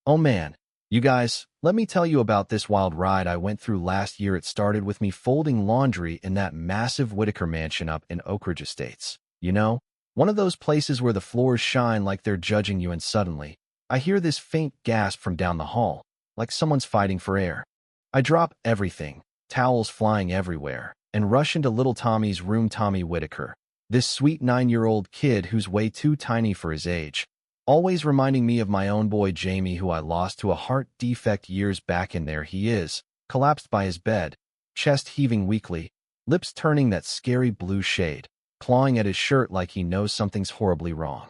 Oh man, you guys, let me tell you about this wild ride I went through last year. It started with me folding laundry in that massive Whitaker mansion up in Oak Ridge Estates. You know, one of those places where the floors shine like they're judging you, and suddenly, I hear this faint gasp from down the hall, like someone's fighting for air. I drop everything, towels flying everywhere, and rush into little Tommy's room. Tommy Whitaker, this sweet 9-year-old kid who's way too tiny for his age, always reminding me of my own boy Jamie, who I lost to a heart defect years back. And there he is, collapsed by his bed, chest heaving weakly, lips turning that scary blue shade, clawing at his shirt like he knows something's horribly wrong.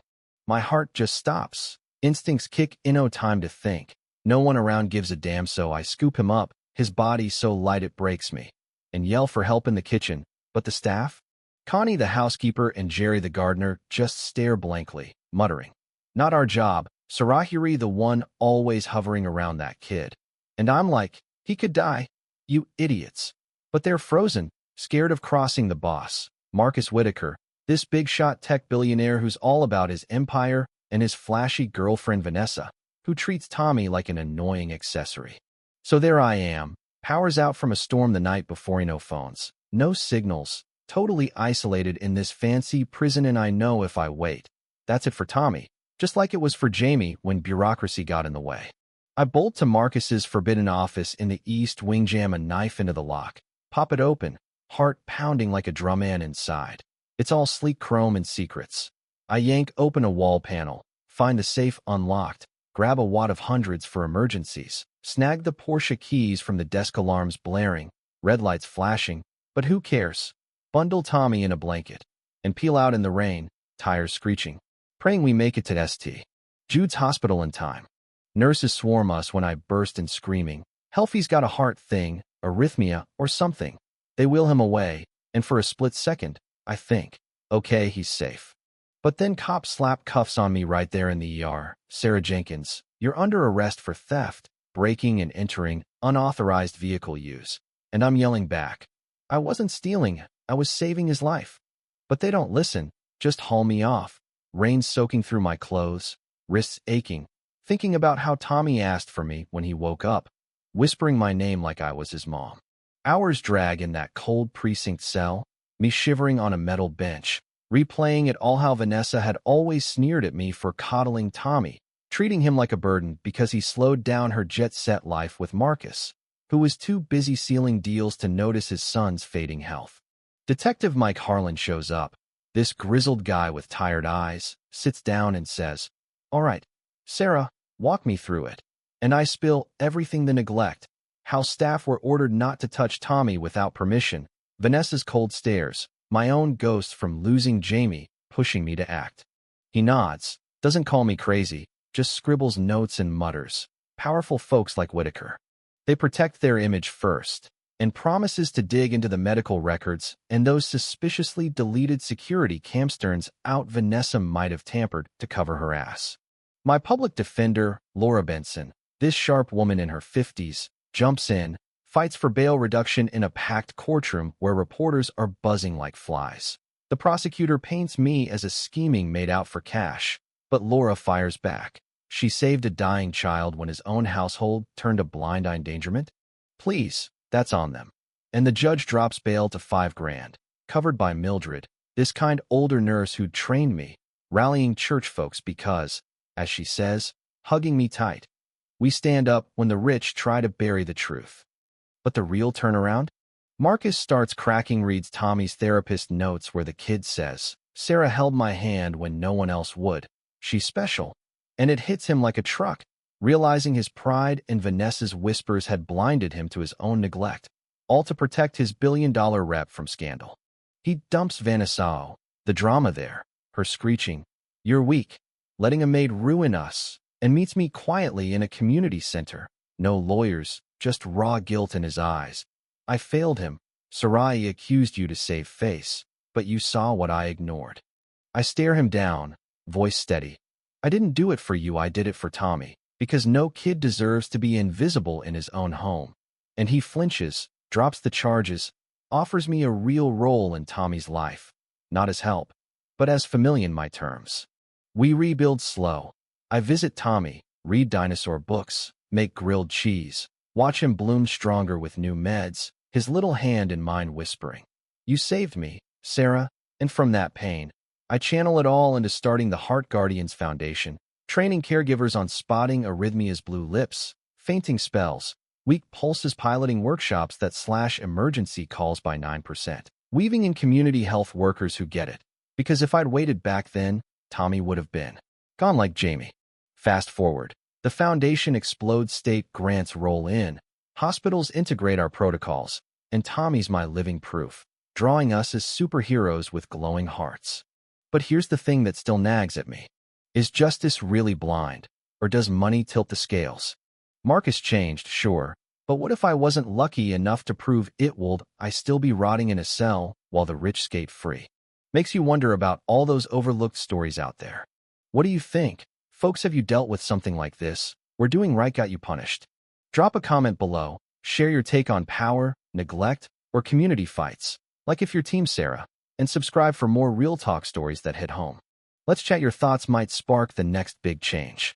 My heart just stops. Instincts kick in. No time to think. No one around gives a damn, so I scoop him up, his body so light it breaks me, and yell for help in the kitchen. But the staff? Connie the housekeeper and Jerry the gardener just stare blankly, muttering, "Not our job, Sarahiri," the one always hovering around that kid. And I'm like, he could die, you idiots. But they're frozen, scared of crossing the boss, Marcus Whitaker, this big-shot tech billionaire who's all about his empire, and his flashy girlfriend Vanessa, who treats Tommy like an annoying accessory. So there I am, powers out from a storm the night before. No phones, no signals, totally isolated in this fancy prison. And I know if I wait, that's it for Tommy, just like it was for Jamie when bureaucracy got in the way. I bolt to Marcus's forbidden office in the East Wing, jam a knife into the lock, pop it open, heart pounding like a drum. And inside, it's all sleek chrome and secrets. I yank open a wall panel, find the safe unlocked, grab a wad of hundreds for emergencies, snag the Porsche keys from the desk. Alarms blaring, red lights flashing, but who cares? Bundle Tommy in a blanket, and peel out in the rain, tires screeching, praying we make it to St. Jude's Hospital in time. Nurses swarm us when I burst in screaming, "Helfie's got a heart thing, arrhythmia, or something." They wheel him away, and for a split second, I think, okay, he's safe. But then cops slap cuffs on me right there in the ER. "Sarah Jenkins, you're under arrest for theft, breaking and entering, unauthorized vehicle use." And I'm yelling back, I wasn't stealing, I was saving his life. But they don't listen, just haul me off, rain soaking through my clothes, wrists aching, thinking about how Tommy asked for me when he woke up, whispering my name like I was his mom. Hours drag in that cold precinct cell, me shivering on a metal bench, replaying it all, how Vanessa had always sneered at me for coddling Tommy, treating him like a burden because he slowed down her jet-set life with Marcus, who was too busy sealing deals to notice his son's fading health. Detective Mike Harlan shows up, this grizzled guy with tired eyes, sits down and says, "All right, Sarah, walk me through it." And I spill everything: the neglect, how staff were ordered not to touch Tommy without permission, Vanessa's cold stares, my own ghost from losing Jamie, pushing me to act. He nods, doesn't call me crazy, just scribbles notes and mutters. Powerful folks like Whitaker. They protect their image first, and promises to dig into the medical records and those suspiciously deleted security cams. Turns out Vanessa might have tampered to cover her ass. My public defender, Laura Benson, this sharp woman in her 50s, jumps in, fights for bail reduction in a packed courtroom where reporters are buzzing like flies. The prosecutor paints me as a scheming maid out for cash, but Laura fires back. She saved a dying child when his own household turned a blind eye. Endangerment? Please, that's on them. And the judge drops bail to $5,000, covered by Mildred, this kind older nurse who'd trained me, rallying church folks because, as she says, hugging me tight. We stand up when the rich try to bury the truth. But the real turnaround? Marcus starts cracking, reads Tommy's therapist notes where the kid says, "Sarah held my hand when no one else would. She's special." And it hits him like a truck, realizing his pride and Vanessa's whispers had blinded him to his own neglect, all to protect his billion-dollar rep from scandal. He dumps Vanessa, the drama there, her screeching, "You're weak," letting a maid ruin us, and meets me quietly in a community center. No lawyers, just raw guilt in his eyes. "I failed him. Sarai accused you to save face, but you saw what I ignored." I stare him down, voice steady. "I didn't do it for you, I did it for Tommy, because no kid deserves to be invisible in his own home." And he flinches, drops the charges, offers me a real role in Tommy's life, not as help, but as familiar in my terms. We rebuild slow. I visit Tommy, read dinosaur books, make grilled cheese, watch him bloom stronger with new meds, his little hand in mine whispering, "You saved me, Sarah." And from that pain, I channel it all into starting the Heart Guardians Foundation, training caregivers on spotting arrhythmia's blue lips, fainting spells, weak pulses, piloting workshops that slash emergency calls by 9%, weaving in community health workers who get it. Because if I'd waited back then, Tommy would have been gone like Jamie. Fast forward. The foundation explodes, state grants roll in, hospitals integrate our protocols, and Tommy's my living proof, drawing us as superheroes with glowing hearts. But here's the thing that still nags at me. Is justice really blind, or does money tilt the scales? Marcus changed, sure, but what if I wasn't lucky enough to prove it? Would I still be rotting in a cell while the rich skate free? Makes you wonder about all those overlooked stories out there. What do you think? Folks, have you dealt with something like this, where doing right got you punished? Drop a comment below, share your take on power, neglect, or community fights, like if you're Team Sarah, and subscribe for more real talk stories that hit home. Let's chat. Your thoughts might spark the next big change.